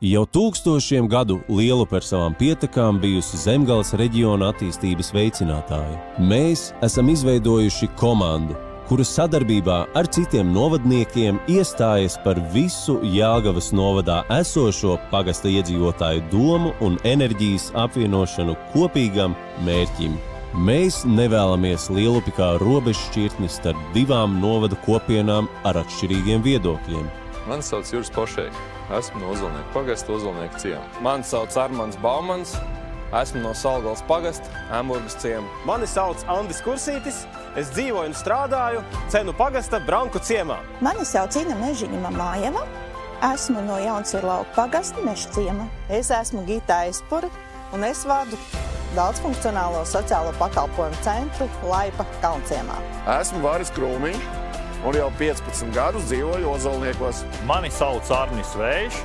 Jau tūkstošiem gadu Lielupe ar savām pietekām bijusi Zemgales reģiona attīstības veicinātāja. Mēs esam izveidojuši komandu, kura sadarbībā ar citiem novadniekiem iestājas par visu Jelgavas novadā esošo pagasta iedzīvotāju domu un enerģijas apvienošanu kopīgam mērķim. Mēs nevēlamies Lielupi kā robežšķirtni starp divām novada kopienām ar atšķirīgiem viedokļiem. Mani sauc Juris Pošēks. Esmu no Ozolnieku pagasta Ozolnieku ciema. Mani sauc Armands Baumans. Esmu no Salgales pagasta Ēmurgas ciema. Mani sauc Andis Kursītis. Es dzīvoju un strādāju Cenu pagasta Branku ciemā. Mani sauc Ina Mežiņa Mamājeva. Esmu no Jauncirlauku pagasta Meža ciema. Es esmu Gita Aizpura un es vadu daudzfunkcionālo sociālo pakalpojumu centru Laipa Kalnciemā. Esmu Varis Krūmiņš un jau 15 gadus dzīvoju Ozolniekos. Mani sauc Arnis Vējš,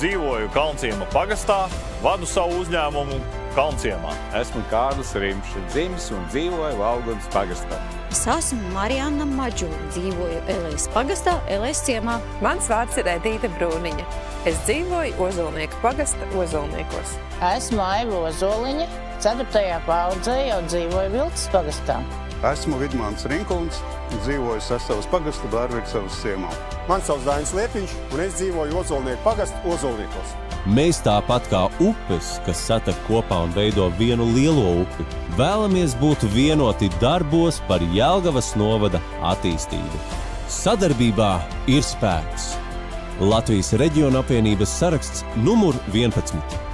dzīvoju Kalnciema pagastā, vadu savu uzņēmumu Kalnciemā. Esmu Kārlis Rimšs, dzimis un dzīvoju Valgunas pagastā. Es esmu Marijana Maģūna, dzīvoju Elēs pagastā, Elēs ciemā. Mans vārds ir Edīte Brūniņa. Es dzīvoju Ozolnieku pagasta Ozolniekos. Esmu Aiva Ozoliņa, 4. paudzē jau dzīvoju Vilkas pagastā. Esmu Vidmāns Rinkulns, dzīvoju Sasavas pagasta Bārviksavas ciemā. Man sauc Dainis Liepiņš, un es dzīvoju Ozolnieku pagasta Ozolniekos. Mēs tāpat kā upes, kas satek kopā un veido vienu lielo upi, vēlamies būt vienoti darbos par Jelgavas novada attīstību. Sadarbībā ir spēks. Latvijas reģiona apvienības saraksts numur 11.